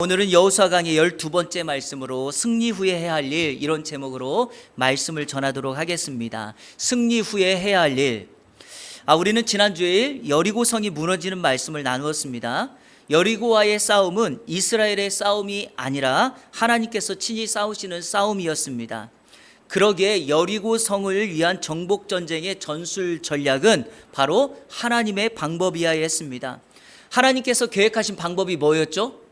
오늘은 여호수아 강의 12번째 말씀으로 승리 후에 해야 할 일, 이런 제목으로 말씀을 전하도록 하겠습니다. 승리 후에 해야 할 일. 우리는 지난주에 여리고성이 무너지는 말씀을 나누었습니다. 여리고와의 싸움은 이스라엘의 싸움이 아니라 하나님께서 친히 싸우시는 싸움이었습니다. 그러기에 여리고성을 위한 정복전쟁의 전술 전략은 바로 하나님의 방법이어야 했습니다. 하나님께서 계획하신 방법이 뭐였죠?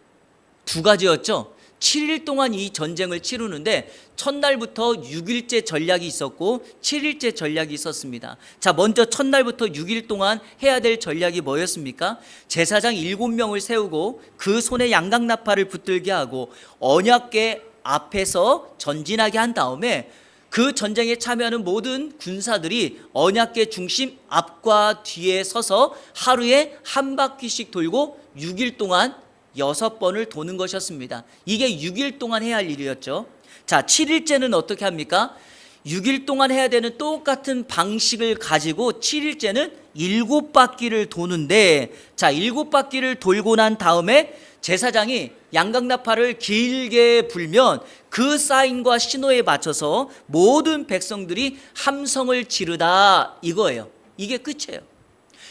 두 가지였죠. 7일 동안 이 전쟁을 치르는데 첫날부터 6일째 전략이 있었고 7일째 전략이 있었습니다. 자, 먼저 첫날부터 6일 동안 해야 될 전략이 뭐였습니까? 제사장 7명을 세우고 그 손에 양각나팔을 붙들게 하고 언약궤 앞에서 전진하게 한 다음에 그 전쟁에 참여하는 모든 군사들이 언약궤 중심 앞과 뒤에 서서 하루에 한 바퀴씩 돌고 6일 동안 6번을 도는 것이었습니다. 이게 6일 동안 해야 할 일이었죠. 자, 7일째는 어떻게 합니까? 6일 동안 해야 되는 똑같은 방식을 가지고 7일째는 7바퀴를 도는데, 자, 7바퀴를 돌고 난 다음에 제사장이 양각나팔을 길게 불면 그 사인과 신호에 맞춰서 모든 백성들이 함성을 지르다, 이거예요. 이게 끝이에요.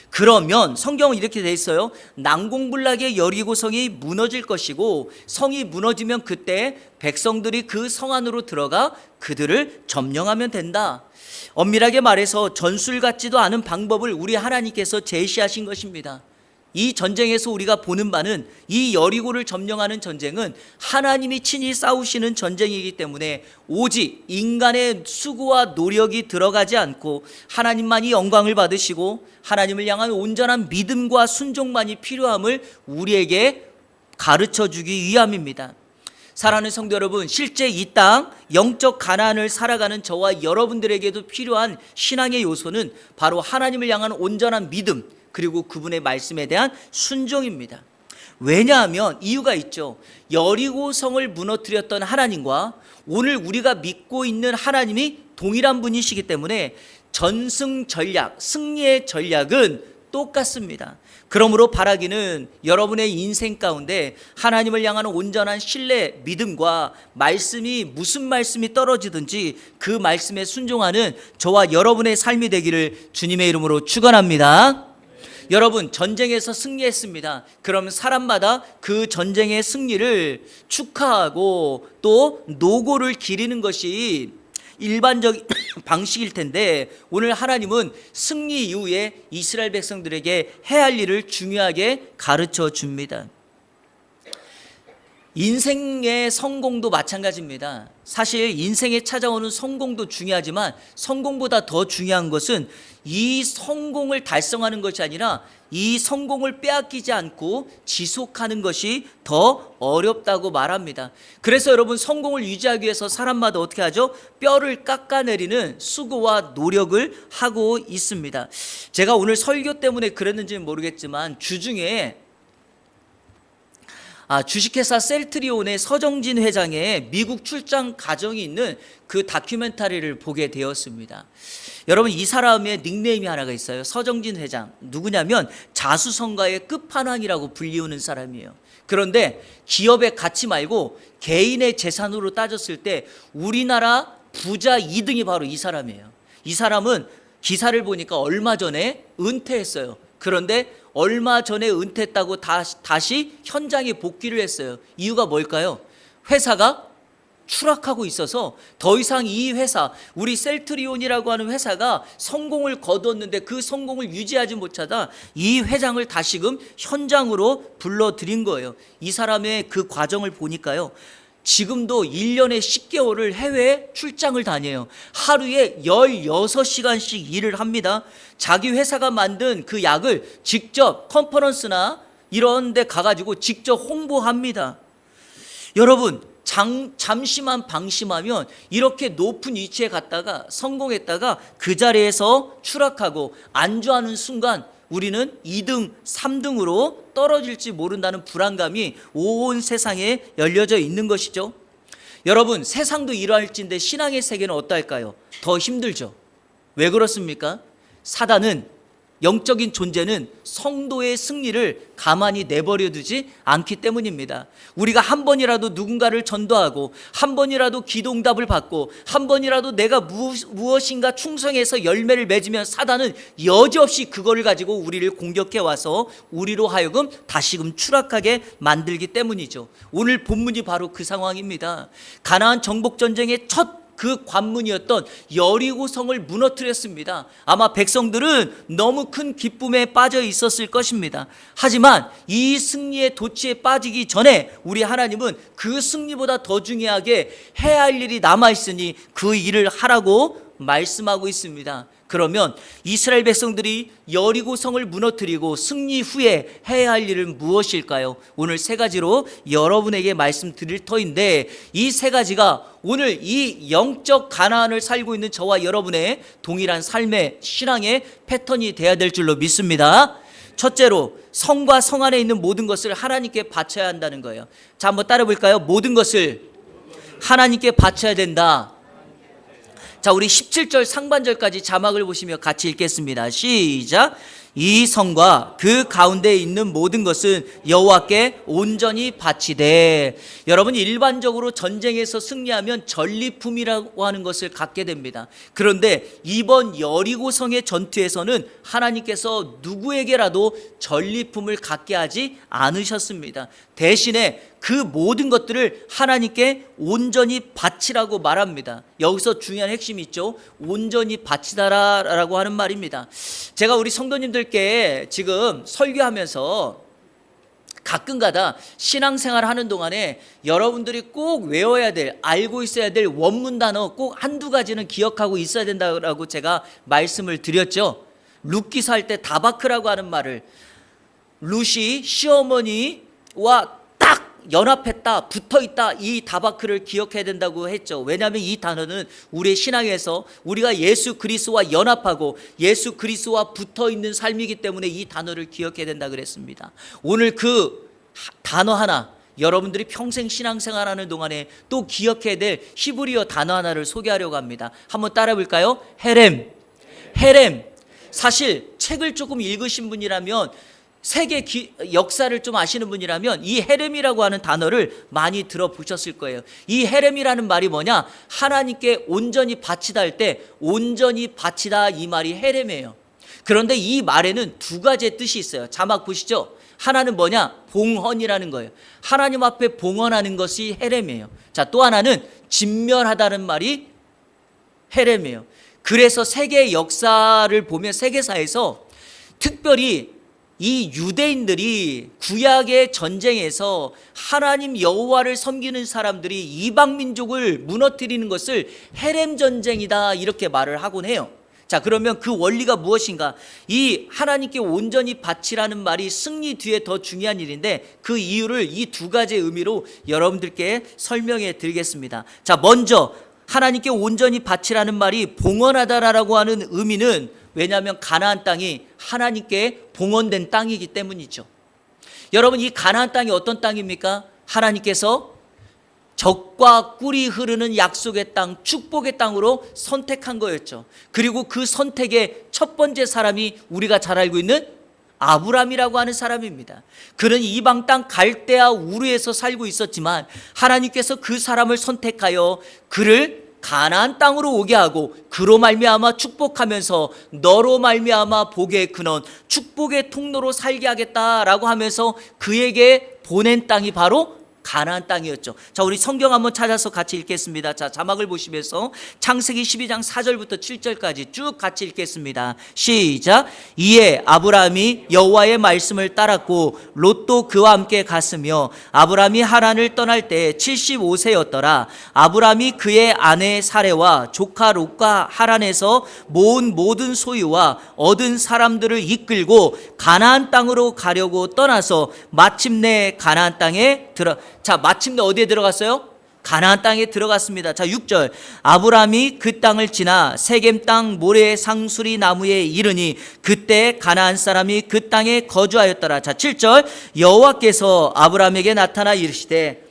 그러면 성경은 이렇게 돼 있어요. 난공불락의 여리고성이 무너질 것이고, 성이 무너지면 그때 백성들이 그 성 안으로 들어가 그들을 점령하면 된다. 엄밀하게 말해서 전술 같지도 않은 방법을 우리 하나님께서 제시하신 것입니다. 이 전쟁에서 우리가 보는 바는 이 여리고를 점령하는 전쟁은 하나님이 친히 싸우시는 전쟁이기 때문에 오직 인간의 수고와 노력이 들어가지 않고 하나님만이 영광을 받으시고 하나님을 향한 온전한 믿음과 순종만이 필요함을 우리에게 가르쳐 주기 위함입니다. 사랑하는 성도 여러분, 실제 이 땅 영적 가나안을 살아가는 저와 여러분들에게도 필요한 신앙의 요소는 바로 하나님을 향한 온전한 믿음, 그리고 그분의 말씀에 대한 순종입니다. 왜냐하면 이유가 있죠. 여리고성을 무너뜨렸던 하나님과 오늘 우리가 믿고 있는 하나님이 동일한 분이시기 때문에 전승 전략, 승리의 전략은 똑같습니다. 그러므로 바라기는 여러분의 인생 가운데 하나님을 향한 온전한 신뢰, 믿음과 말씀이 무슨 말씀이 떨어지든지 그 말씀에 순종하는 저와 여러분의 삶이 되기를 주님의 이름으로 축원합니다. 여러분, 전쟁에서 승리했습니다. 그럼 사람마다 그 전쟁의 승리를 축하하고 또 노고를 기리는 것이 일반적인 방식일 텐데, 오늘 하나님은 승리 이후에 이스라엘 백성들에게 해야 할 일을 중요하게 가르쳐 줍니다. 인생의 성공도 마찬가지입니다. 사실 인생에 찾아오는 성공도 중요하지만 성공보다 더 중요한 것은 이 성공을 달성하는 것이 아니라 이 성공을 빼앗기지 않고 지속하는 것이 더 어렵다고 말합니다. 그래서 여러분, 성공을 유지하기 위해서 사람마다 어떻게 하죠? 뼈를 깎아내리는 수고와 노력을 하고 있습니다. 제가 오늘 설교 때문에 그랬는지는 모르겠지만 주중에 주식회사 셀트리온의 서정진 회장의 미국 출장 과정이 있는 그 다큐멘터리를 보게 되었습니다. 여러분, 이 사람의 닉네임이 하나가 있어요. 서정진 회장. 누구냐면 자수성가의 끝판왕이라고 불리우는 사람이에요. 그런데 기업의 가치 말고 개인의 재산으로 따졌을 때 우리나라 부자 2등이 바로 이 사람이에요. 이 사람은 기사를 보니까 얼마 전에 은퇴했어요. 그런데 얼마 전에 은퇴했다고 다시 현장에 복귀를 했어요. 이유가 뭘까요? 회사가 추락하고 있어서 더 이상 이 회사, 우리 셀트리온이라고 하는 회사가 성공을 거두었는데 그 성공을 유지하지 못하다 이 회장을 다시금 현장으로 불러들인 거예요. 이 사람의 그 과정을 보니까요, 지금도 1년에 10개월을 해외 출장을 다녀요. 하루에 16시간씩 일을 합니다. 자기 회사가 만든 그 약을 직접 컨퍼런스나 이런 데 가가지고 직접 홍보합니다. 여러분, 잠시만 방심하면 이렇게 높은 위치에 갔다가 성공했다가 그 자리에서 추락하고 안주하는 순간 우리는 2등, 3등으로 떨어질지 모른다는 불안감이 온 세상에 열려져 있는 것이죠. 여러분, 세상도 이러할진데 신앙의 세계는 어떨까요? 더 힘들죠. 왜 그렇습니까? 사단은 영적인 존재는 성도의 승리를 가만히 내버려 두지 않기 때문입니다. 우리가 한 번이라도 누군가를 전도하고, 한 번이라도 기도응답을 받고, 한 번이라도 내가 무엇인가 충성해서 열매를 맺으면 사단은 여지없이 그거를 가지고 우리를 공격해 와서 우리로 하여금 다시금 추락하게 만들기 때문이죠. 오늘 본문이 바로 그 상황입니다. 가나안 정복 전쟁의 첫 그 관문이었던 여리고성을 무너뜨렸습니다. 아마 백성들은 너무 큰 기쁨에 빠져 있었을 것입니다. 하지만 이 승리의 도취에 빠지기 전에 우리 하나님은 그 승리보다 더 중요하게 해야 할 일이 남아있으니 그 일을 하라고 말씀하고 있습니다. 그러면 이스라엘 백성들이 여리고성을 무너뜨리고 승리 후에 해야 할 일은 무엇일까요? 오늘 세 가지로 여러분에게 말씀드릴 터인데, 이 세 가지가 오늘 이 영적 가나안을 살고 있는 저와 여러분의 동일한 삶의 신앙의 패턴이 돼야 될 줄로 믿습니다. 첫째로, 성과 성 안에 있는 모든 것을 하나님께 바쳐야 한다는 거예요. 자, 한번 따라 볼까요? 모든 것을 하나님께 바쳐야 된다. 자, 우리 17절 상반절까지 자막을 보시며 같이 읽겠습니다. 시작. 이 성과 그 가운데 있는 모든 것은 여호와께 온전히 바치되. 여러분, 일반적으로 전쟁에서 승리하면 전리품이라고 하는 것을 갖게 됩니다. 그런데 이번 여리고성의 전투에서는 하나님께서 누구에게라도 전리품을 갖게 하지 않으셨습니다. 대신에 그 모든 것들을 하나님께 온전히 바치라고 말합니다. 여기서 중요한 핵심이 있죠. 온전히 바치다라고 하는 말입니다. 제가 우리 성도님들께 지금 설교하면서 가끔가다 신앙생활 하는 동안에 여러분들이 꼭 외워야 될, 알고 있어야 될 원문 단어 꼭 한두 가지는 기억하고 있어야 된다고 제가 말씀을 드렸죠. 룻기서 할 때 다바크라고 하는 말을, 룻이 시어머니와 딱 연합했다, 붙어있다, 이 다바크를 기억해야 된다고 했죠. 왜냐하면 이 단어는 우리의 신앙에서 우리가 예수 그리스도와 연합하고 예수 그리스도와 붙어있는 삶이기 때문에 이 단어를 기억해야 된다 그랬습니다. 오늘 그 단어 하나, 여러분들이 평생 신앙생활하는 동안에 또 기억해야 될 히브리어 단어 하나를 소개하려고 합니다. 한번 따라 볼까요? 헤렘. 헤렘. 사실 책을 조금 읽으신 분이라면, 세계 역사를 좀 아시는 분이라면 이 헤렘이라고 하는 단어를 많이 들어보셨을 거예요. 이 헤렘이라는 말이 뭐냐? 하나님께 온전히 바치다 할 때 온전히 바치다, 이 말이 헤렘이에요. 그런데 이 말에는 두 가지의 뜻이 있어요. 자막 보시죠. 하나는 뭐냐? 봉헌이라는 거예요. 하나님 앞에 봉헌하는 것이 헤렘이에요. 자, 또 하나는 진멸하다는 말이 헤렘이에요. 그래서 세계 역사를 보면 세계사에서 특별히 이 유대인들이 구약의 전쟁에서 하나님 여호와를 섬기는 사람들이 이방 민족을 무너뜨리는 것을 헤렘 전쟁이다, 이렇게 말을 하곤 해요. 자, 그러면 그 원리가 무엇인가? 이 하나님께 온전히 바치라는 말이 승리 뒤에 더 중요한 일인데, 그 이유를 이 두 가지의 의미로 여러분들께 설명해 드리겠습니다. 자, 먼저 하나님께 온전히 바치라는 말이 봉헌하다라고 하는 의미는, 왜냐하면 가나안 땅이 하나님께 봉헌된 땅이기 때문이죠. 여러분, 이 가나안 땅이 어떤 땅입니까? 하나님께서 젖과 꿀이 흐르는 약속의 땅, 축복의 땅으로 선택한 거였죠. 그리고 그 선택의 첫 번째 사람이 우리가 잘 알고 있는 아브람이라고 하는 사람입니다. 그는 이방 땅 갈대아 우르에서 살고 있었지만 하나님께서 그 사람을 선택하여 그를 가나안 땅으로 오게 하고 그로 말미암아 축복하면서 너로 말미암아 복의 근원, 축복의 통로로 살게 하겠다라고 하면서 그에게 보낸 땅이 바로 가나안 땅이었죠. 자, 우리 성경 한번 찾아서 같이 읽겠습니다. 자, 자막을 보시면서 창세기 12장 4절부터 7절까지 쭉 같이 읽겠습니다. 시작. 이에 아브라함이 여호와의 말씀을 따랐고 롯도 그와 함께 갔으며 아브라함이 하란을 떠날 때 75세였더라. 아브라함이 그의 아내 사레와 조카 롯과 하란에서 모은 모든 소유와 얻은 사람들을 이끌고 가나안 땅으로 가려고 떠나서 마침내 가나안 땅에 자, 마침내 어디에 들어갔어요? 가나안 땅에 들어갔습니다. 자, 6절. 아브라함이 그 땅을 지나 세겜 땅 모래 상수리 나무에 이르니 그때 가나안 사람이 그 땅에 거주하였더라. 자, 7절. 여호와께서 아브라함에게 나타나 이르시되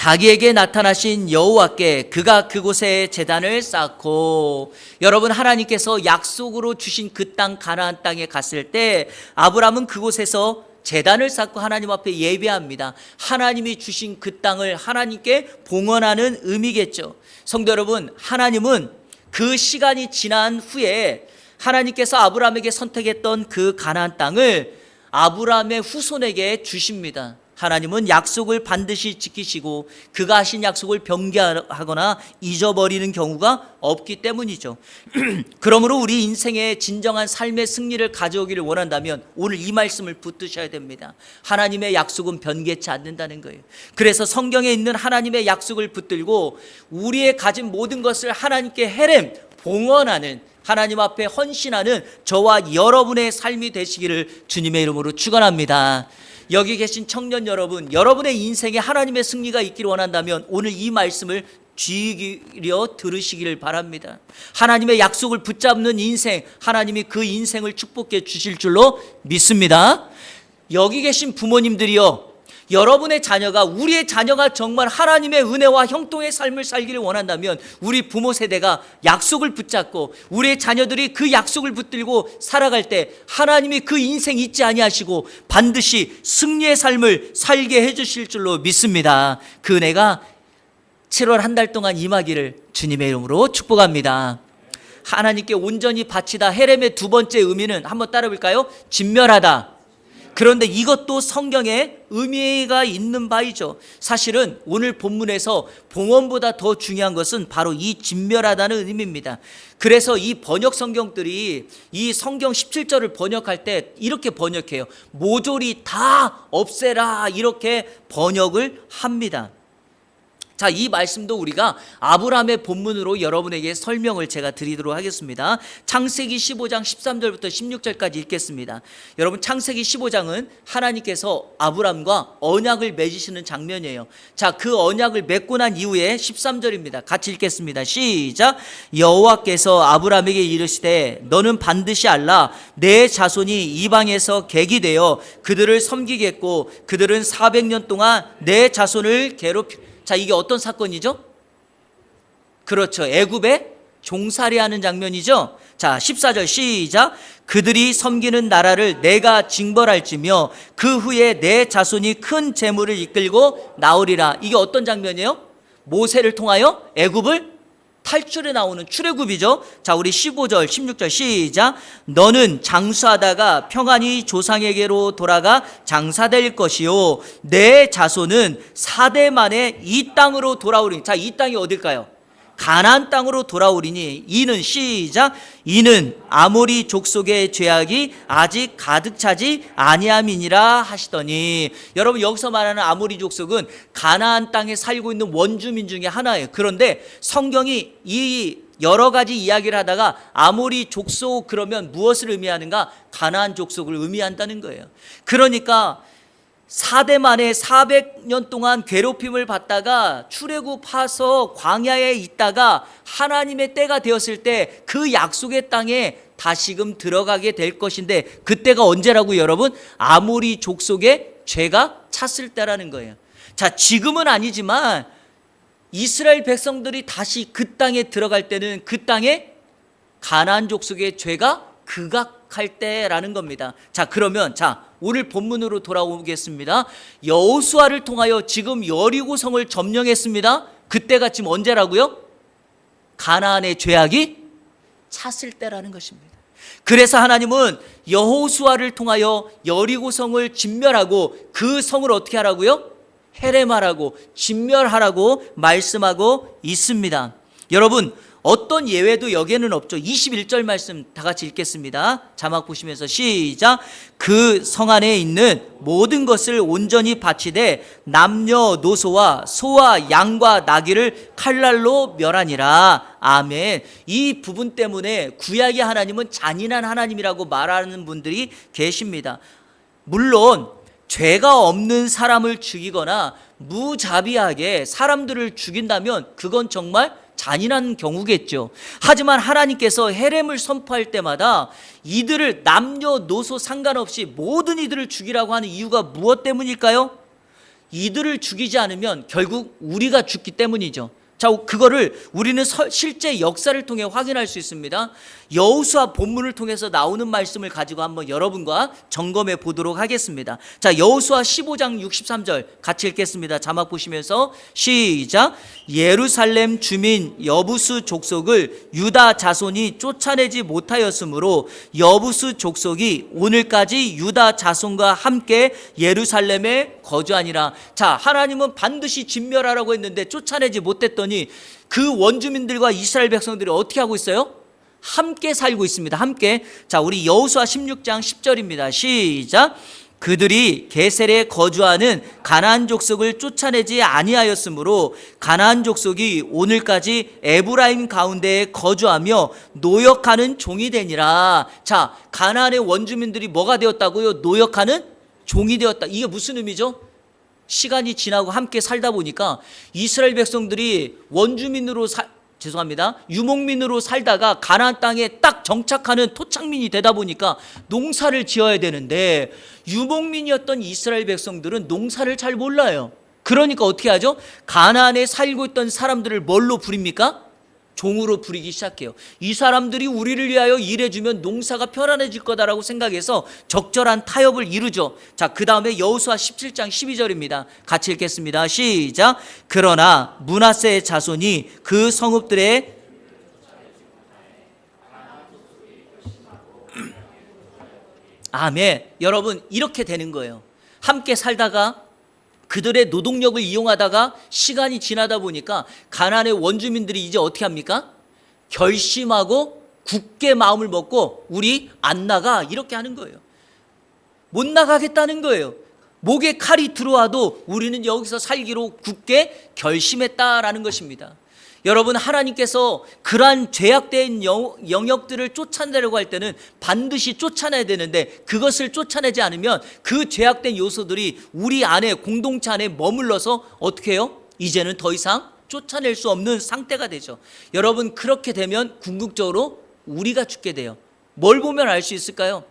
자기에게 나타나신 여호와께 그가 그곳에 제단을 쌓고, 여러분, 하나님께서 약속으로 주신 그 땅 가나안 땅에 갔을 때 아브라함은 그곳에서 제단을 쌓고 하나님 앞에 예배합니다. 하나님이 주신 그 땅을 하나님께 봉헌하는 의미겠죠. 성도 여러분, 하나님은 그 시간이 지난 후에 하나님께서 아브라함에게 선택했던 그 가나안 땅을 아브라함의 후손에게 주십니다. 하나님은 약속을 반드시 지키시고 그가 하신 약속을 변개하거나 잊어버리는 경우가 없기 때문이죠. 그러므로 우리 인생의 진정한 삶의 승리를 가져오기를 원한다면 오늘 이 말씀을 붙드셔야 됩니다. 하나님의 약속은 변개치 않는다는 거예요. 그래서 성경에 있는 하나님의 약속을 붙들고 우리의 가진 모든 것을 하나님께 헤렘 봉헌하는, 하나님 앞에 헌신하는 저와 여러분의 삶이 되시기를 주님의 이름으로 축원합니다. 여기 계신 청년 여러분, 여러분의 인생에 하나님의 승리가 있기를 원한다면 오늘 이 말씀을 귀 기울여 들으시기를 바랍니다. 하나님의 약속을 붙잡는 인생, 하나님이 그 인생을 축복해 주실 줄로 믿습니다. 여기 계신 부모님들이요, 여러분의 자녀가, 우리의 자녀가 정말 하나님의 은혜와 형통의 삶을 살기를 원한다면 우리 부모 세대가 약속을 붙잡고 우리의 자녀들이 그 약속을 붙들고 살아갈 때 하나님이 그 인생 잊지 아니하시고 반드시 승리의 삶을 살게 해주실 줄로 믿습니다. 그 은혜가 7월 한 달 동안 임하기를 주님의 이름으로 축복합니다. 하나님께 온전히 바치다, 헤렘의 두 번째 의미는 한번 따라 볼까요? 진멸하다. 그런데 이것도 성경에 의미가 있는 바이죠. 사실은 오늘 본문에서 봉헌보다 더 중요한 것은 바로 이 진멸하다는 의미입니다. 그래서 이 번역 성경들이 이 성경 17절을 번역할 때 이렇게 번역해요. 모조리 다 없애라, 이렇게 번역을 합니다. 자, 이 말씀도 우리가 아브라함의 본문으로 여러분에게 설명을 제가 드리도록 하겠습니다. 창세기 15장 13절부터 16절까지 읽겠습니다. 여러분, 창세기 15장은 하나님께서 아브라함과 언약을 맺으시는 장면이에요. 자, 그 언약을 맺고 난 이후에 13절입니다. 같이 읽겠습니다. 시작. 여호와께서 아브라함에게 이르시되 너는 반드시 알라, 내 자손이 이방에서 객이 되어 그들을 섬기겠고 그들은 400년 동안 내 자손을 괴롭히. 자, 이게 어떤 사건이죠? 그렇죠, 애굽에 종살이하는 장면이죠. 자, 14절 시작. 그들이 섬기는 나라를 내가 징벌할지며 그 후에 내 자손이 큰 재물을 이끌고 나오리라. 이게 어떤 장면이에요? 모세를 통하여 애굽을 탈출해 나오는 출애굽이죠. 자, 우리 15절 16절 시작. 너는 장수하다가 평안히 조상에게로 돌아가 장사될 것이요 내 자손은 4대 만에 이 땅으로 돌아오리니. 자, 이 땅이 어딜까요? 가나안 땅으로 돌아오리니. 이는 시작. 이는 아모리 족속의 죄악이 아직 가득 차지 아니함이니라 하시더니. 여러분, 여기서 말하는 아모리 족속은 가나안 땅에 살고 있는 원주민 중에 하나예요. 그런데 성경이 이 여러 가지 이야기를 하다가 아모리 족속 그러면 무엇을 의미하는가? 가나안 족속을 의미한다는 거예요. 그러니까 4대 만에 400년 동안 괴롭힘을 받다가 출애굽해서 광야에 있다가 하나님의 때가 되었을 때 그 약속의 땅에 다시금 들어가게 될 것인데, 그때가 언제라고요, 여러분? 아모리 족속의 죄가 찼을 때라는 거예요. 자, 지금은 아니지만 이스라엘 백성들이 다시 그 땅에 들어갈 때는 그 땅에 가나안 족속의 죄가 극악할 때라는 겁니다. 자, 그러면 오늘 본문으로 돌아오겠습니다. 여호수아를 통하여 지금 여리고성을 점령했습니다. 그때가 지금 언제라고요? 가나안의 죄악이 찼을 때라는 것입니다. 그래서 하나님은 여호수아를 통하여 여리고성을 진멸하고 그 성을 어떻게 하라고요? 헤렘하라고, 진멸하라고 말씀하고 있습니다. 여러분, 어떤 예외도 여기에는 없죠. 21절 말씀 다 같이 읽겠습니다. 자막 보시면서 시작. 그 성 안에 있는 모든 것을 온전히 바치되 남녀노소와 소와 양과 나귀를 칼날로 멸하니라. 아멘. 이 부분 때문에 구약의 하나님은 잔인한 하나님이라고 말하는 분들이 계십니다. 물론 죄가 없는 사람을 죽이거나 무자비하게 사람들을 죽인다면 그건 정말 잔인한 경우겠죠. 하지만 하나님께서 헤렘을 선포할 때마다 이들을 남녀노소 상관없이 모든 이들을 죽이라고 하는 이유가 무엇 때문일까요? 이들을 죽이지 않으면 결국 우리가 죽기 때문이죠. 자, 그거를 우리는 실제 역사를 통해 확인할 수 있습니다. 여호수아 본문을 통해서 나오는 말씀을 가지고 한번 여러분과 점검해 보도록 하겠습니다. 자, 여호수아 15장 63절 같이 읽겠습니다. 자막 보시면서 시작. 예루살렘 주민 여부스 족속을 유다 자손이 쫓아내지 못하였으므로 여부스 족속이 오늘까지 유다 자손과 함께 예루살렘에 거주하니라. 자, 하나님은 반드시 진멸하라고 했는데 쫓아내지 못했더니 그 원주민들과 이스라엘 백성들이 어떻게 하고 있어요? 함께 살고 있습니다. 함께. 자, 우리 여호수아 16장 10절입니다. 시작. 그들이 게셀에 거주하는 가나안 족속을 쫓아내지 아니하였으므로 가나안 족속이 오늘까지 에브라임 가운데에 거주하며 노역하는 종이 되니라. 자, 가나안의 원주민들이 뭐가 되었다고요? 노역하는 종이 되었다. 이게 무슨 의미죠? 시간이 지나고 함께 살다 보니까 이스라엘 백성들이 유목민으로 살다가 가나안 땅에 딱 정착하는 토착민이 되다 보니까 농사를 지어야 되는데 유목민이었던 이스라엘 백성들은 농사를 잘 몰라요. 그러니까 어떻게 하죠? 가나안에 살고 있던 사람들을 뭘로 부립니까? 종으로 부리기 시작해요. 이 사람들이 우리를 위하여 일해주면 농사가 편안해질 거다라고 생각해서 적절한 타협을 이루죠. 자, 그 다음에 여호수아 17장 12절입니다. 같이 읽겠습니다. 시작. 그러나 므낫세의 자손이 그 성읍들의 아멘. 여러분, 이렇게 되는 거예요. 함께 살다가 그들의 노동력을 이용하다가 시간이 지나다 보니까 가나안의 원주민들이 이제 어떻게 합니까? 결심하고 굳게 마음을 먹고 우리 안 나가, 이렇게 하는 거예요. 못 나가겠다는 거예요. 목에 칼이 들어와도 우리는 여기서 살기로 굳게 결심했다라는 것입니다. 여러분, 하나님께서 그러한 죄악된 영역들을 쫓아내려고 할 때는 반드시 쫓아내야 되는데 그것을 쫓아내지 않으면 그 죄악된 요소들이 우리 안에, 공동체 안에 머물러서 어떻게 해요? 이제는 더 이상 쫓아낼 수 없는 상태가 되죠. 여러분, 그렇게 되면 궁극적으로 우리가 죽게 돼요. 뭘 보면 알 수 있을까요?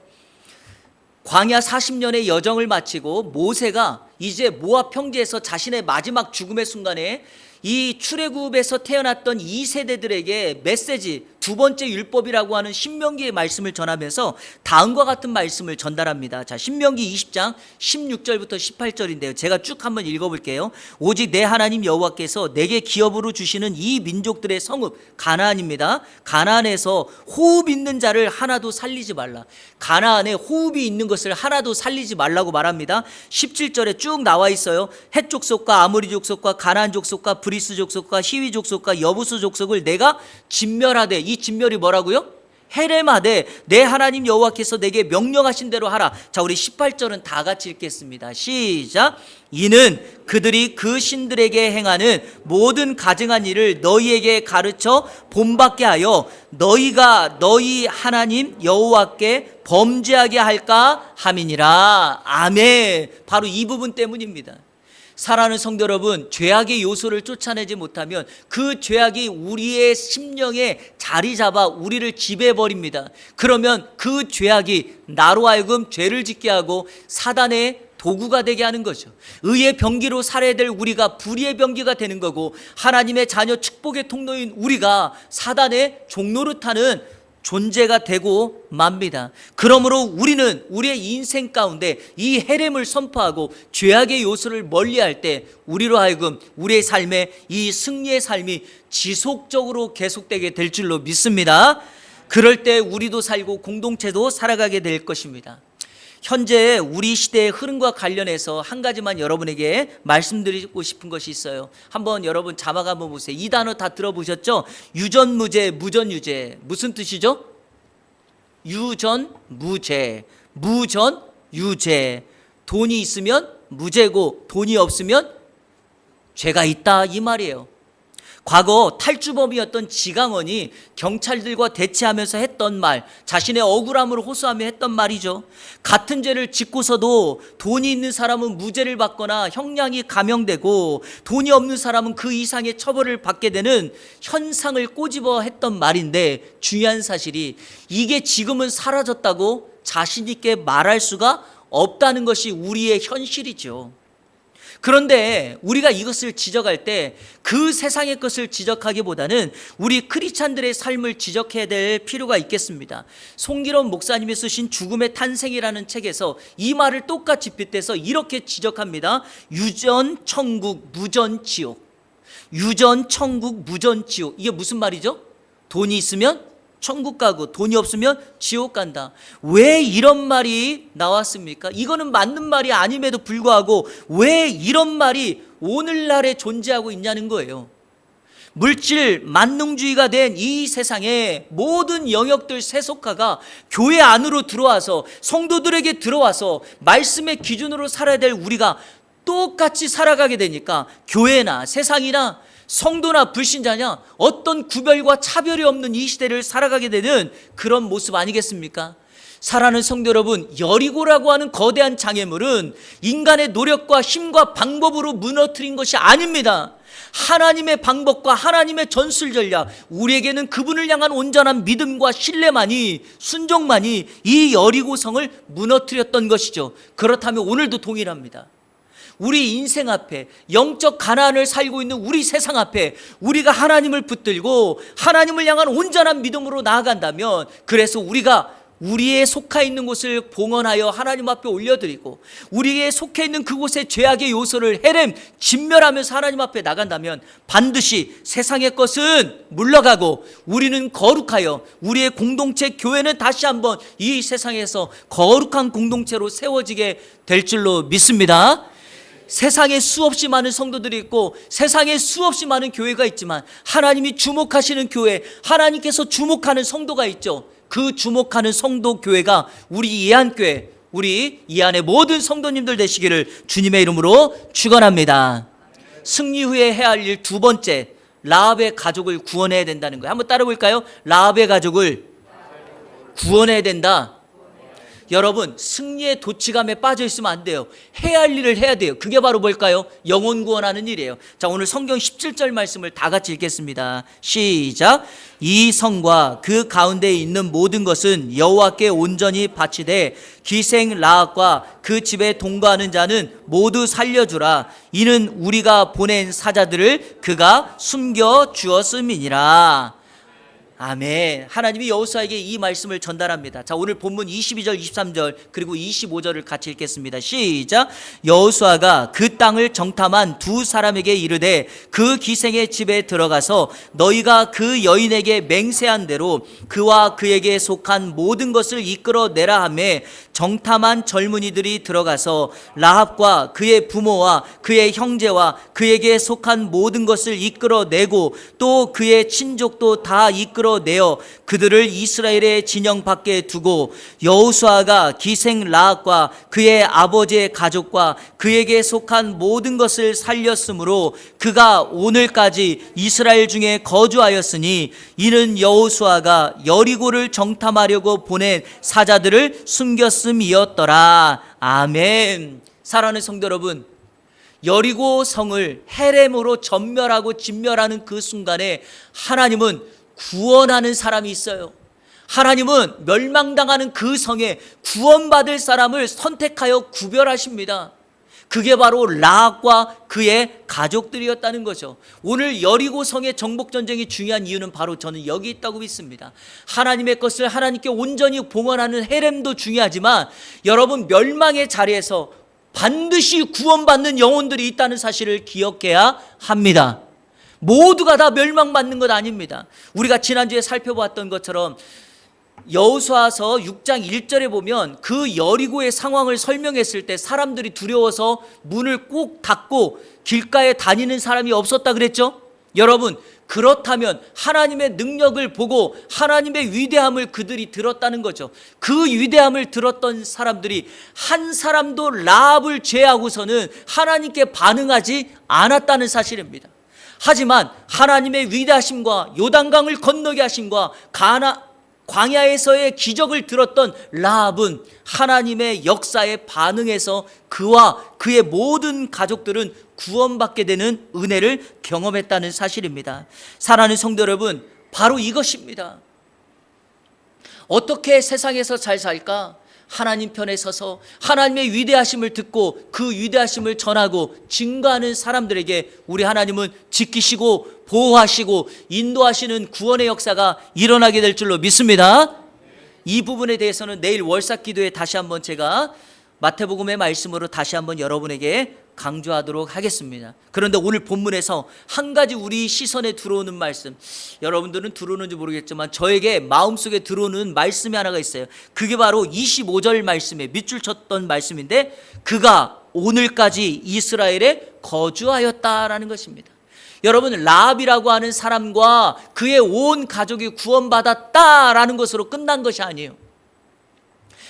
광야 40년의 여정을 마치고 모세가 이제 모압 평지에서 자신의 마지막 죽음의 순간에 이 출애굽에서 태어났던 2세대들에게 메시지, 두 번째 율법이라고 하는 신명기의 말씀을 전하면서 다음과 같은 말씀을 전달합니다. 자, 신명기 20장 16절부터 18절인데요. 제가 쭉 한번 읽어볼게요. 오직 내 하나님 여호와께서 내게 기업으로 주시는 이 민족들의 성읍 가나안입니다. 가나안에서 호흡 있는 자를 하나도 살리지 말라. 가나안에 호흡이 있는 것을 하나도 살리지 말라고 말합니다. 17절에 쭉 나와 있어요. 헷 족속과 아모리 족속과 가나안 족속과 브리스 족속과 히위 족속과 여부스 족속을 내가 진멸하되, 이 진멸이 뭐라고요? 헤렘하되 내 하나님 여호와께서 내게 명령하신 대로 하라. 자, 우리 18절은 다 같이 읽겠습니다. 시작. 이는 그들이 그 신들에게 행하는 모든 가증한 일을 너희에게 가르쳐 본받게 하여 너희가 너희 하나님 여호와께 범죄하게 할까 함이니라. 아멘. 바로 이 부분 때문입니다. 사랑하는 성도 여러분, 죄악의 요소를 쫓아내지 못하면 그 죄악이 우리의 심령에 자리 잡아 우리를 지배해버립니다. 그러면 그 죄악이 나로 하여금 죄를 짓게 하고 사단의 도구가 되게 하는 거죠. 의의 병기로 살아야 될 우리가 불의의 병기가 되는 거고, 하나님의 자녀 축복의 통로인 우리가 사단의 종노릇하는 존재가 되고 맙니다. 그러므로 우리는 우리의 인생 가운데 이 헤렘을 선포하고 죄악의 요소를 멀리할 때 우리로 하여금 우리의 삶에 이 승리의 삶이 지속적으로 계속되게 될 줄로 믿습니다. 그럴 때 우리도 살고 공동체도 살아가게 될 것입니다. 현재 우리 시대의 흐름과 관련해서 한 가지만 여러분에게 말씀드리고 싶은 것이 있어요. 한번 여러분 자막 한번 보세요. 이 단어 다 들어보셨죠? 유전무죄, 무전유죄. 무슨 뜻이죠? 유전무죄, 무전유죄. 돈이 있으면 무죄고 돈이 없으면 죄가 있다, 이 말이에요. 과거 탈주범이었던 지강원이 경찰들과 대치하면서 했던 말, 자신의 억울함을 호소하며 했던 말이죠. 같은 죄를 짓고서도 돈이 있는 사람은 무죄를 받거나 형량이 감형되고 돈이 없는 사람은 그 이상의 처벌을 받게 되는 현상을 꼬집어 했던 말인데, 중요한 사실이 이게 지금은 사라졌다고 자신 있게 말할 수가 없다는 것이 우리의 현실이죠. 그런데 우리가 이것을 지적할 때 그 세상의 것을 지적하기보다는 우리 크리스찬들의 삶을 지적해야 될 필요가 있겠습니다. 송기론 목사님이 쓰신 죽음의 탄생이라는 책에서 이 말을 똑같이 빗대서 이렇게 지적합니다. 유전 천국 무전 지옥. 유전 천국 무전 지옥. 이게 무슨 말이죠? 돈이 있으면 천국 가고 돈이 없으면 지옥 간다. 왜 이런 말이 나왔습니까? 이거는 맞는 말이 아님에도 불구하고 왜 이런 말이 오늘날에 존재하고 있냐는 거예요. 물질 만능주의가 된 이 세상에 모든 영역들 세속화가 교회 안으로 들어와서 성도들에게 들어와서 말씀의 기준으로 살아야 될 우리가 똑같이 살아가게 되니까 교회나 세상이나 성도나 불신자냐 어떤 구별과 차별이 없는 이 시대를 살아가게 되는 그런 모습 아니겠습니까? 사랑하는 성도 여러분, 여리고라고 하는 거대한 장애물은 인간의 노력과 힘과 방법으로 무너뜨린 것이 아닙니다. 하나님의 방법과 하나님의 전술 전략, 우리에게는 그분을 향한 온전한 믿음과 신뢰만이, 순종만이 이 여리고성을 무너뜨렸던 것이죠. 그렇다면 오늘도 동일합니다. 우리 인생 앞에 영적 가난을 살고 있는 우리 세상 앞에 우리가 하나님을 붙들고 하나님을 향한 온전한 믿음으로 나아간다면, 그래서 우리가 우리의 속해 있는 곳을 봉헌하여 하나님 앞에 올려드리고 우리의 속해 있는 그곳의 죄악의 요소를 해렘 진멸하면서 하나님 앞에 나간다면 반드시 세상의 것은 물러가고 우리는 거룩하여 우리의 공동체 교회는 다시 한번 이 세상에서 거룩한 공동체로 세워지게 될 줄로 믿습니다. 세상에 수없이 많은 성도들이 있고 세상에 수없이 많은 교회가 있지만 하나님이 주목하시는 교회, 하나님께서 주목하는 성도가 있죠. 그 주목하는 성도 교회가 우리 이안교회, 우리 이안의 모든 성도님들 되시기를 주님의 이름으로 축원합니다. 승리 후에 해야 할 일 두 번째, 라합의 가족을 구원해야 된다는 거예요. 한번 따라 볼까요? 라합의 가족을 구원해야 된다. 여러분, 승리의 도취감에 빠져 있으면 안 돼요. 해야 할 일을 해야 돼요. 그게 바로 뭘까요? 영혼 구원하는 일이에요. 자, 오늘 성경 17절 말씀을 다 같이 읽겠습니다. 시작. 이 성과 그 가운데 있는 모든 것은 여호와께 온전히 바치되 기생 라합과 그 집에 동거하는 자는 모두 살려주라. 이는 우리가 보낸 사자들을 그가 숨겨 주었음이니라. 아멘. 하나님이 여호수아에게 이 말씀을 전달합니다. 자, 오늘 본문 22절, 23절 그리고 25절을 같이 읽겠습니다. 시작. 여호수아가 그 땅을 정탐한 두 사람에게 이르되 그 기생의 집에 들어가서 너희가 그 여인에게 맹세한 대로 그와 그에게 속한 모든 것을 이끌어내라 하며 정탐한 젊은이들이 들어가서 라합과 그의 부모와 그의 형제와 그에게 속한 모든 것을 이끌어내고 또 그의 친족도 다 이끌어내어 그들을 이스라엘의 진영 밖에 두고 여호수아가 기생 라합과 그의 아버지의 가족과 그에게 속한 모든 것을 살렸으므로 그가 오늘까지 이스라엘 중에 거주하였으니 이는 여호수아가 여리고를 정탐하려고 보낸 사자들을 숨겼음이었더라. 아멘. 사랑하는 성도 여러분, 여리고 성을 헤렘으로 전멸하고 진멸하는 그 순간에 하나님은 구원하는 사람이 있어요. 하나님은 멸망당하는 그 성에 구원받을 사람을 선택하여 구별하십니다. 그게 바로 라합과 그의 가족들이었다는 거죠. 오늘 여리고 성의 정복 전쟁이 중요한 이유는 바로 저는 여기 있다고 믿습니다. 하나님의 것을 하나님께 온전히 봉헌하는 헤렘도 중요하지만 여러분, 멸망의 자리에서 반드시 구원받는 영혼들이 있다는 사실을 기억해야 합니다. 모두가 다 멸망받는 것 아닙니다. 우리가 지난주에 살펴봤던 것처럼 여호수아서 6장 1절에 보면 그 여리고의 상황을 설명했을 때 사람들이 두려워서 문을 꼭 닫고 길가에 다니는 사람이 없었다 그랬죠? 여러분, 그렇다면 하나님의 능력을 보고 하나님의 위대함을 그들이 들었다는 거죠. 그 위대함을 들었던 사람들이 한 사람도 라합을 제하고서는 하나님께 반응하지 않았다는 사실입니다. 하지만 하나님의 위대하심과 요단강을 건너게 하심과 광야에서의 기적을 들었던 라합은 하나님의 역사에 반응해서 그와 그의 모든 가족들은 구원받게 되는 은혜를 경험했다는 사실입니다. 사랑하는 성도 여러분, 바로 이것입니다. 어떻게 세상에서 잘 살까? 하나님 편에 서서 하나님의 위대하심을 듣고 그 위대하심을 전하고 증거하는 사람들에게 우리 하나님은 지키시고 보호하시고 인도하시는 구원의 역사가 일어나게 될 줄로 믿습니다. 이 부분에 대해서는 내일 월삭 기도에 다시 한번 제가 마태복음의 말씀으로 다시 한번 여러분에게 강조하도록 하겠습니다. 그런데 오늘 본문에서 한 가지 우리 시선에 들어오는 말씀, 여러분들은 들어오는지 모르겠지만 저에게 마음속에 들어오는 말씀이 하나가 있어요. 그게 바로 25절 말씀에 밑줄 쳤던 말씀인데, 그가 오늘까지 이스라엘에 거주하였다라는 것입니다. 여러분, 라합이라고 하는 사람과 그의 온 가족이 구원받았다라는 것으로 끝난 것이 아니에요.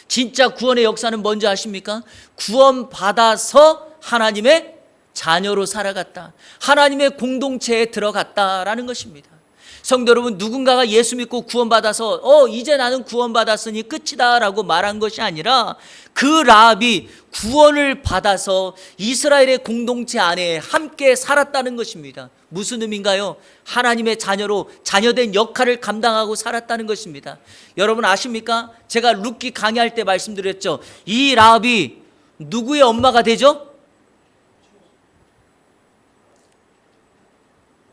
진짜 구원의 역사는 뭔지 아십니까? 구원받아서 하나님의 자녀로 살아갔다, 하나님의 공동체에 들어갔다라는 것입니다. 성도 여러분, 누군가가 예수 믿고 구원받아서 이제 나는 구원받았으니 끝이다 라고 말한 것이 아니라, 그 라합이 구원을 받아서 이스라엘의 공동체 안에 함께 살았다는 것입니다. 무슨 의미인가요? 하나님의 자녀로 자녀된 역할을 감당하고 살았다는 것입니다. 여러분 아십니까? 제가 룻기 강의할 때 말씀드렸죠. 이 라합이 누구의 엄마가 되죠?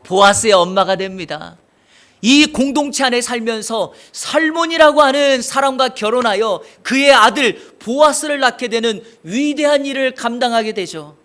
보아스의 엄마가 됩니다. 이 공동체 안에 살면서 살몬이라고 하는 사람과 결혼하여 그의 아들 보아스를 낳게 되는 위대한 일을 감당하게 되죠.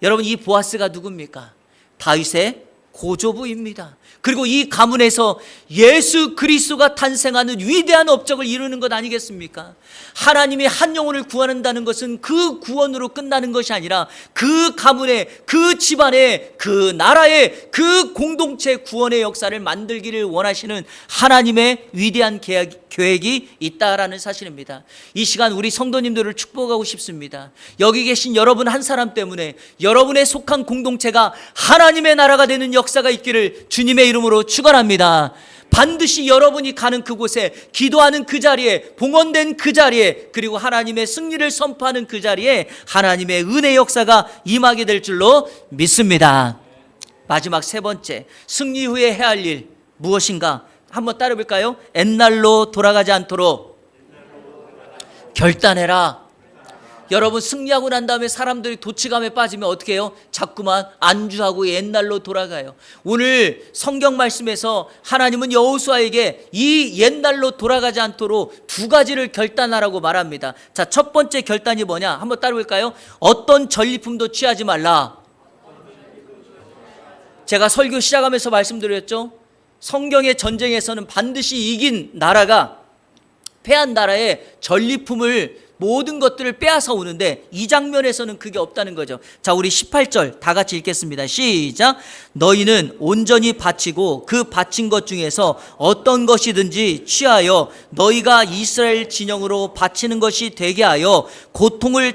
여러분, 이 보아스가 누굽니까? 다윗의 고조부입니다. 그리고 이 가문에서 예수 그리스도가 탄생하는 위대한 업적을 이루는 것 아니겠습니까? 하나님이 한 영혼을 구원한다는 것은 그 구원으로 끝나는 것이 아니라 그 가문의, 그 집안의, 그 나라의, 그 공동체 구원의 역사를 만들기를 원하시는 하나님의 위대한 계획이 있다라는 사실입니다. 이 시간 우리 성도님들을 축복하고 싶습니다. 여기 계신 여러분 한 사람 때문에 여러분의 속한 공동체가 하나님의 나라가 되는 역사가 있기를 주님의 이름으로 축원합니다. 반드시 여러분이 가는 그곳에, 기도하는 그 자리에, 봉헌된 그 자리에, 그리고 하나님의 승리를 선포하는 그 자리에 하나님의 은혜 역사가 임하게 될 줄로 믿습니다. 마지막 세 번째, 승리 후에 해야 할 일 무엇인가? 한번 따라 볼까요? 옛날로 돌아가지 않도록 결단해라. 여러분, 승리하고 난 다음에 사람들이 도취감에 빠지면 어떻게 해요? 자꾸만 안주하고 옛날로 돌아가요. 오늘 성경 말씀에서 하나님은 여호수아에게 이 옛날로 돌아가지 않도록 두 가지를 결단하라고 말합니다. 자, 첫 번째 결단이 뭐냐? 한번 따라 볼까요? 어떤 전리품도 취하지 말라. 제가 설교 시작하면서 말씀드렸죠. 성경의 전쟁에서는 반드시 이긴 나라가 패한 나라의 전리품을, 모든 것들을 빼앗아 오는데 이 장면에서는 그게 없다는 거죠. 자, 우리 18절 다 같이 읽겠습니다. 시작. 너희는 온전히 바치고 그 바친 것 중에서 어떤 것이든지 취하여 너희가 이스라엘 진영으로 바치는 것이 되게 하여 고통을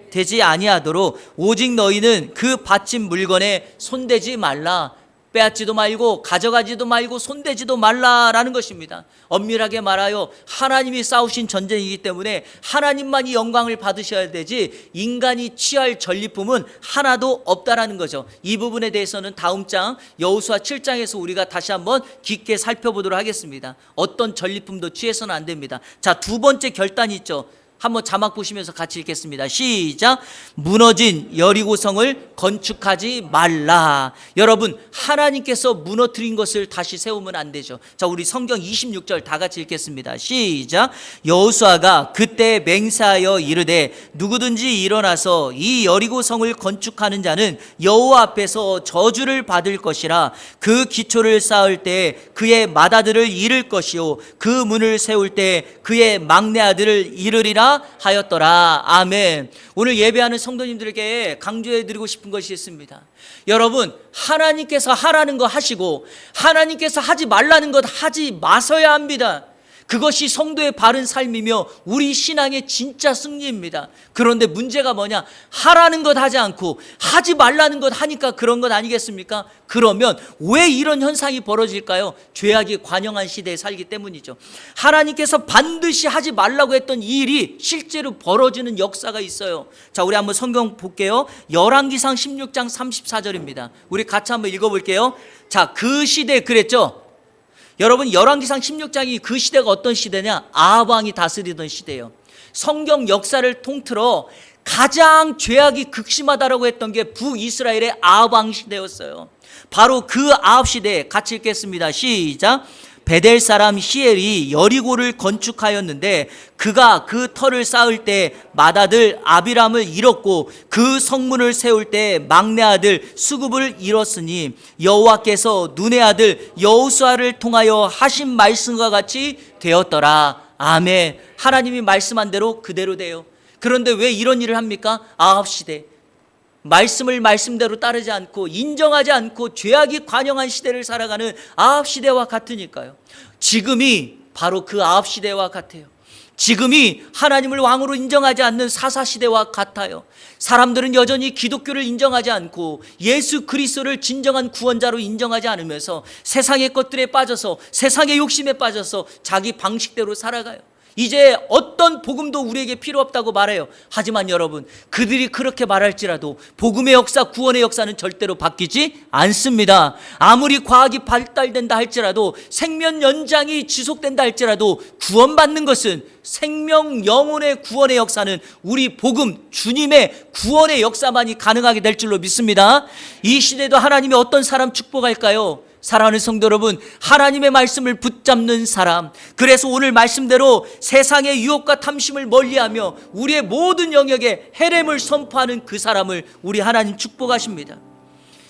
되지 아니하도록 오직 너희는 그 바친 물건에 손대지 말라. 빼앗지도 말고 가져가지도 말고 손대지도 말라라는 것입니다. 엄밀하게 말하여 하나님이 싸우신 전쟁이기 때문에 하나님만이 영광을 받으셔야 되지 인간이 취할 전리품은 하나도 없다라는 거죠. 이 부분에 대해서는 다음 장 여호수아 7장에서 우리가 다시 한번 깊게 살펴보도록 하겠습니다. 어떤 전리품도 취해서는 안 됩니다. 자, 두 번째 결단이 있죠. 한번 자막 보시면서 같이 읽겠습니다. 시작. 무너진 여리고성을 건축하지 말라. 여러분, 하나님께서 무너뜨린 것을 다시 세우면 안 되죠. 자, 우리 성경 26절 다 같이 읽겠습니다. 시작. 여호수아가 그때 맹세하여 이르되 누구든지 일어나서 이 여리고성을 건축하는 자는 여호와 앞에서 저주를 받을 것이라. 그 기초를 쌓을 때 그의 맏아들을 잃을 것이요 그 문을 세울 때 그의 막내 아들을 잃으리라 하였더라. 아멘. 오늘 예배하는 성도님들에게 강조해드리고 싶은 것이 있습니다. 여러분, 하나님께서 하라는 거 하시고 하나님께서 하지 말라는 것 하지 마셔야 합니다. 그것이 성도의 바른 삶이며 우리 신앙의 진짜 승리입니다. 그런데 문제가 뭐냐? 하라는 것 하지 않고 하지 말라는 것 하니까 그런 것 아니겠습니까? 그러면 왜 이런 현상이 벌어질까요? 죄악이 관영한 시대에 살기 때문이죠. 하나님께서 반드시 하지 말라고 했던 이 일이 실제로 벌어지는 역사가 있어요. 자, 우리 한번 성경 볼게요. 열왕기상 16장 34절입니다. 우리 같이 한번 읽어볼게요. 자, 그 시대에 그랬죠. 여러분, 열왕기상 16장이 그 시대가 어떤 시대냐? 아합 왕이 다스리던 시대예요. 성경 역사를 통틀어 가장 죄악이 극심하다라고 했던 게 북이스라엘의 아합 왕 시대였어요. 바로 그 아합 시대에 같이 읽겠습니다. 시작. 베델 사람 히엘이 여리고를 건축하였는데 그가 그 터를 쌓을 때 맏아들 아비람을 잃었고 그 성문을 세울 때 막내 아들 수굽을 잃었으니 여호와께서 눈의 아들 여호수아를 통하여 하신 말씀과 같이 되었더라. 아멘. 하나님이 말씀한 대로 그대로 돼요. 그런데 왜 이런 일을 합니까? 아합 시대. 말씀을 말씀대로 따르지 않고 인정하지 않고 죄악이 관영한 시대를 살아가는 아합 시대와 같으니까요. 지금이 바로 그 아합 시대와 같아요. 지금이 하나님을 왕으로 인정하지 않는 사사 시대와 같아요. 사람들은 여전히 기독교를 인정하지 않고 예수 그리스도를 진정한 구원자로 인정하지 않으면서 세상의 것들에 빠져서 세상의 욕심에 빠져서 자기 방식대로 살아가요. 이제 어떤 복음도 우리에게 필요 없다고 말해요. 하지만 여러분, 그들이 그렇게 말할지라도 복음의 역사, 구원의 역사는 절대로 바뀌지 않습니다. 아무리 과학이 발달된다 할지라도 생명 연장이 지속된다 할지라도 구원받는 것은 생명 영혼의 구원의 역사는 우리 복음 주님의 구원의 역사만이 가능하게 될 줄로 믿습니다. 이 시대도 하나님이 어떤 사람 축복할까요? 사랑하는 성도 여러분, 하나님의 말씀을 붙잡는 사람, 그래서 오늘 말씀대로 세상의 유혹과 탐심을 멀리하며 우리의 모든 영역에 헤렘을 선포하는 그 사람을 우리 하나님 축복하십니다.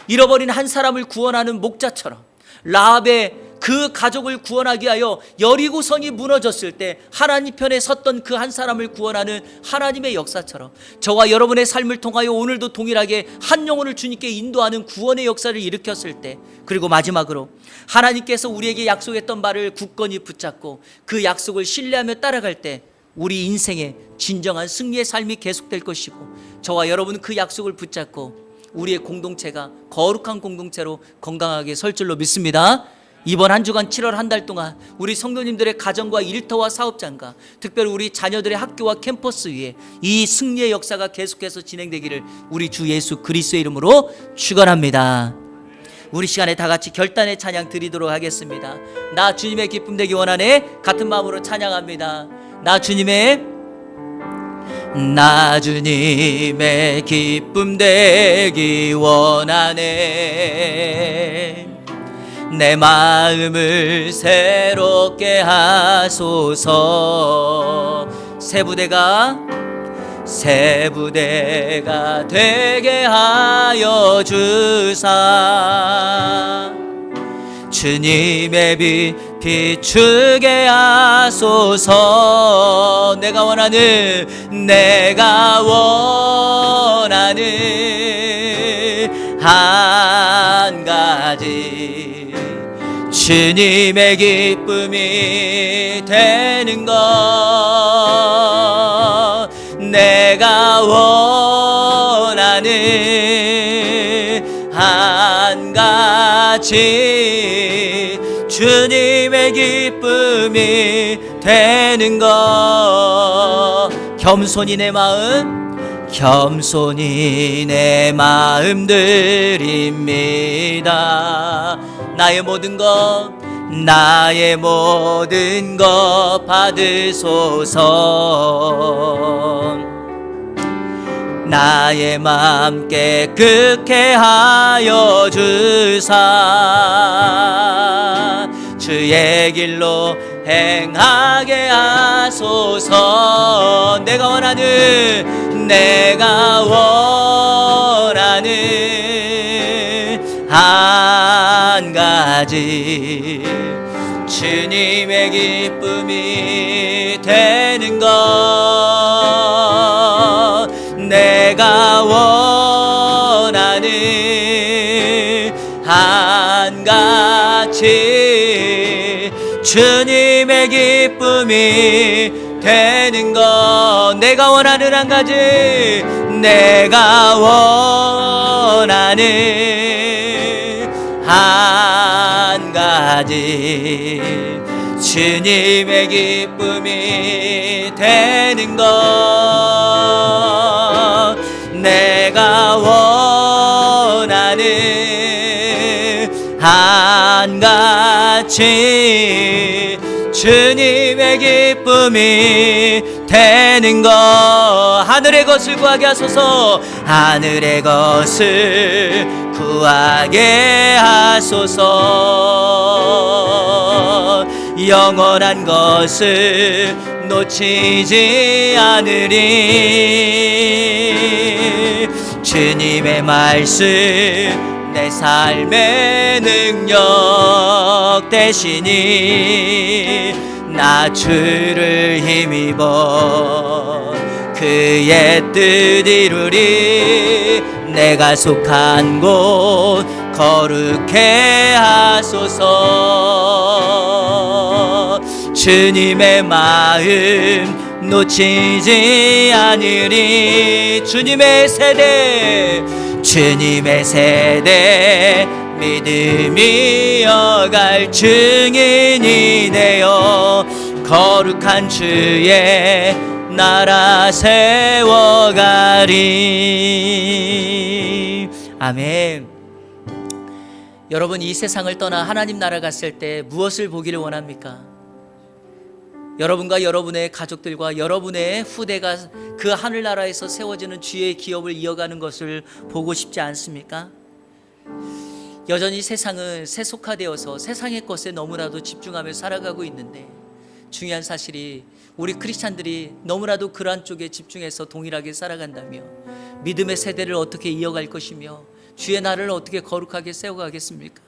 잃어버린 한 사람을 구원하는 목자처럼 라합의 그 가족을 구원하기 위하여 여리고 성이 무너졌을 때 하나님 편에 섰던 그 한 사람을 구원하는 하나님의 역사처럼 저와 여러분의 삶을 통하여 오늘도 동일하게 한 영혼을 주님께 인도하는 구원의 역사를 일으켰을 때, 그리고 마지막으로 하나님께서 우리에게 약속했던 바를 굳건히 붙잡고 그 약속을 신뢰하며 따라갈 때 우리 인생의 진정한 승리의 삶이 계속될 것이고, 저와 여러분은 그 약속을 붙잡고 우리의 공동체가 거룩한 공동체로 건강하게 설 줄로 믿습니다. 이번 한 주간 7월 한 달 동안 우리 성도님들의 가정과 일터와 사업장과 특별히 우리 자녀들의 학교와 캠퍼스 위에 이 승리의 역사가 계속해서 진행되기를 우리 주 예수 그리스도의 이름으로 축원합니다. 우리 시간에 다 같이 결단의 찬양 드리도록 하겠습니다. 나 주님의 기쁨 되기 원하네. 같은 마음으로 찬양합니다. 나 주님의 기쁨 되기 원하네. 내 마음을 새롭게 하소서. 새 부대가 되게 하여 주사. 주님의 빛 비추게 하소서. 내가 원하는 한 가지, 주님의 기쁨이 되는 것. 내가 원하는 한 가지, 주님의 기쁨이 되는 것. 겸손히 내 마음 드립니다. 나의 모든 것 받으소서. 나의 맘 깨끗게 하여 주사. 주의 길로 행하게 하소서. 내가 원하는 한 가지, 주님의 기쁨이 되는 것. 내가 원하는 한 가지, 주님의 기쁨이 되는 것. 내가 원하는 한 가지, 내가 원하는 한 가지, 주님의 기쁨이 되는 것. 내가 원하는 한 가지, 주님의 기쁨이 되는 것, 하늘의 것을 구하게 하소서. 하늘의 것을 구하게 하소서. 영원한 것을 놓치지 않으리. 주님의 말씀 내 삶의 능력 되시니 나 주를 힘입어 그의 뜻 이루리. 내가 속한 곳 거룩해 하소서. 주님의 마음 놓치지 않으리. 주님의 세대, 주님의 세대 믿음이 이어갈 증인이 되어 거룩한 주의 나라 세워가리. 아멘. 여러분, 이 세상을 떠나 하나님 나라 갔을 때 무엇을 보기를 원합니까? 여러분과 여러분의 가족들과 여러분의 후대가 그 하늘나라에서 세워지는 주의 기업을 이어가는 것을 보고 싶지 않습니까? 여전히 세상은 세속화되어서 세상의 것에 너무나도 집중하며 살아가고 있는데, 중요한 사실이 우리 크리스찬들이 너무나도 그러한 쪽에 집중해서 동일하게 살아간다며 믿음의 세대를 어떻게 이어갈 것이며 주의 나라를 어떻게 거룩하게 세워가겠습니까?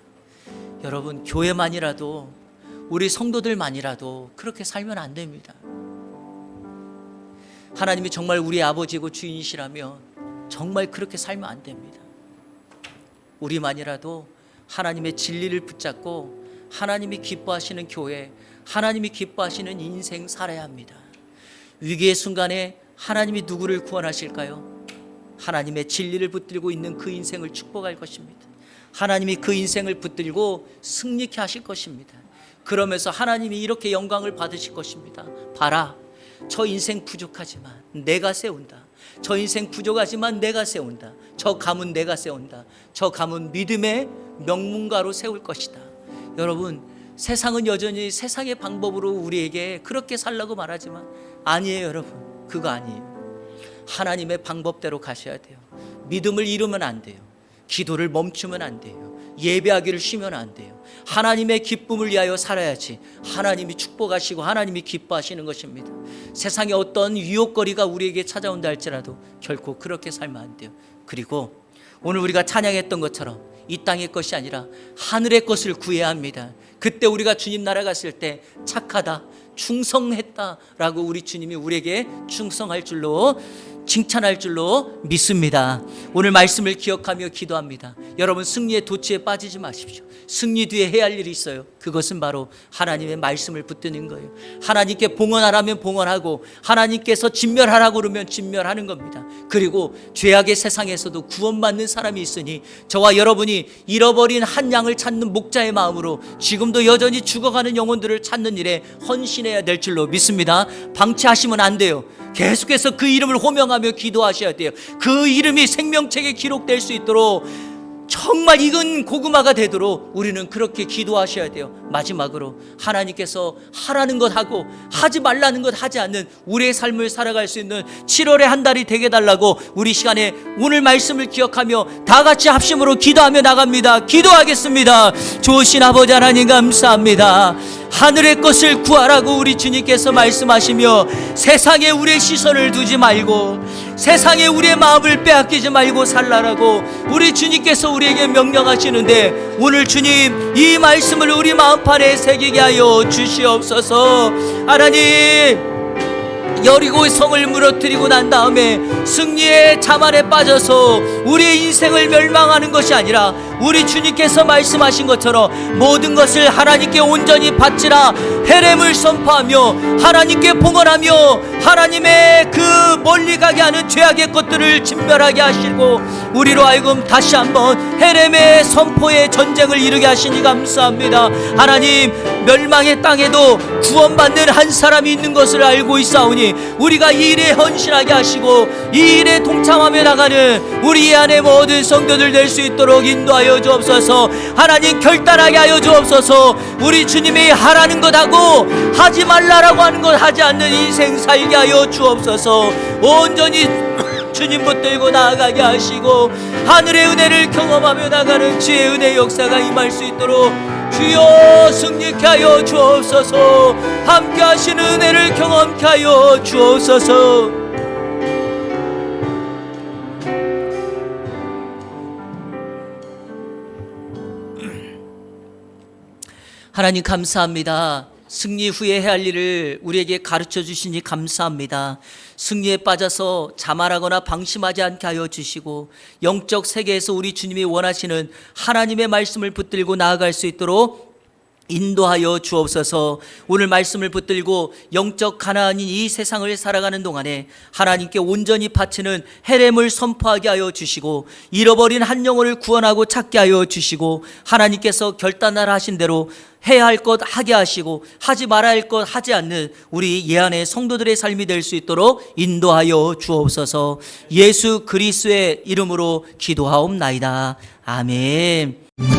여러분, 교회만이라도, 우리 성도들만이라도 그렇게 살면 안 됩니다. 하나님이 정말 우리의 아버지고 주인이시라면 정말 그렇게 살면 안 됩니다. 우리만이라도 하나님의 진리를 붙잡고 하나님이 기뻐하시는 교회, 하나님이 기뻐하시는 인생 살아야 합니다. 위기의 순간에 하나님이 누구를 구원하실까요? 하나님의 진리를 붙들고 있는 그 인생을 축복할 것입니다. 하나님이 그 인생을 붙들고 승리케 하실 것입니다. 그러면서 하나님이 이렇게 영광을 받으실 것입니다. 봐라, 저 인생 부족하지만 내가 세운다. 저 인생 부족하지만 내가 세운다. 저 가문 내가 세운다. 저 가문 믿음의 명문가로 세울 것이다. 여러분, 세상은 여전히 세상의 방법으로 우리에게 그렇게 살라고 말하지만 아니에요. 여러분, 그거 아니에요. 하나님의 방법대로 가셔야 돼요. 믿음을 잃으면 안 돼요. 기도를 멈추면 안 돼요. 예배하기를 쉬면 안 돼요. 하나님의 기쁨을 위하여 살아야지 하나님이 축복하시고 하나님이 기뻐하시는 것입니다. 세상에 어떤 유혹거리가 우리에게 찾아온다 할지라도 결코 그렇게 살면 안 돼요. 그리고 오늘 우리가 찬양했던 것처럼 이 땅의 것이 아니라 하늘의 것을 구해야 합니다. 그때 우리가 주님 나라 갔을 때 착하다, 충성했다라고 우리 주님이 우리에게 충성할 줄로, 칭찬할 줄로 믿습니다. 오늘 말씀을 기억하며 기도합니다. 여러분, 승리의 도취에 빠지지 마십시오. 승리 뒤에 해야 할 일이 있어요. 그것은 바로 하나님의 말씀을 붙드는 거예요. 하나님께 봉헌하라면 봉헌하고 하나님께서 진멸하라고 그러면 진멸하는 겁니다. 그리고 죄악의 세상에서도 구원받는 사람이 있으니 저와 여러분이 잃어버린 한 양을 찾는 목자의 마음으로 지금도 여전히 죽어가는 영혼들을 찾는 일에 헌신해야 될 줄로 믿습니다. 방치하시면 안 돼요. 계속해서 그 이름을 호명하며 기도하셔야 돼요. 그 이름이 생명책에 기록될 수 있도록 정말 익은 고구마가 되도록 우리는 그렇게 기도하셔야 돼요. 마지막으로 하나님께서 하라는 것 하고 하지 말라는 것 하지 않는 우리의 삶을 살아갈 수 있는 7월의 한 달이 되게 달라고 우리 시간에 오늘 말씀을 기억하며 다 같이 합심으로 기도하며 나갑니다. 기도하겠습니다. 좋으신 아버지 하나님 감사합니다. 하늘의 것을 구하라고 우리 주님께서 말씀하시며 세상에 우리의 시선을 두지 말고 세상에 우리의 마음을 빼앗기지 말고 살라라고 우리 주님께서 우리에게 명령하시는데, 오늘 주님 이 말씀을 우리 마음판에 새기게 하여 주시옵소서. 하나님, 여리고 성을 무너뜨리고 난 다음에 승리의 자만에 빠져서 우리의 인생을 멸망하는 것이 아니라 우리 주님께서 말씀하신 것처럼 모든 것을 하나님께 온전히 바치라 헤렘을 선포하며 하나님께 봉헌하며 하나님의 그 멀리 가게 하는 죄악의 것들을 진멸하게 하시고 우리로 하여금 다시 한번 헤렘의 선포의 전쟁을 이루게 하시니 감사합니다. 하나님, 멸망의 땅에도 구원받는 한 사람이 있는 것을 알고 있사오니 우리가 이 일에 헌신하게 하시고 이 일에 동참하며 나가는 우리 안에 모든 성도들 될 수 있도록 인도하여 하여 주옵소서. 하나님 결단하게 하여 주옵소서. 우리 주님이 하라는 것 하고 하지 말라라고 하는 것 하지 않는 인생 살게 하여 주옵소서. 온전히 주님 붙들고 나아가게 하시고 하늘의 은혜를 경험하며 나가는 주의 은혜 역사가 임할 수 있도록 주여 승리케 하여 주옵소서. 함께 하시는 은혜를 경험케 하여 주옵소서. 하나님 감사합니다. 승리 후에 해야 할 일을 우리에게 가르쳐 주시니 감사합니다. 승리에 빠져서 자만하거나 방심하지 않게 하여 주시고 영적 세계에서 우리 주님이 원하시는 하나님의 말씀을 붙들고 나아갈 수 있도록 인도하여 주옵소서. 오늘 말씀을 붙들고 영적 가나안인 이 세상을 살아가는 동안에 하나님께 온전히 바치는 헤렘을 선포하게 하여 주시고 잃어버린 한 영혼을 구원하고 찾게 하여 주시고 하나님께서 결단을 하신 대로 해야 할 것 하게 하시고 하지 말아야 할 것 하지 않는 우리 예안의 성도들의 삶이 될 수 있도록 인도하여 주옵소서. 예수 그리스도의 이름으로 기도하옵나이다. 아멘.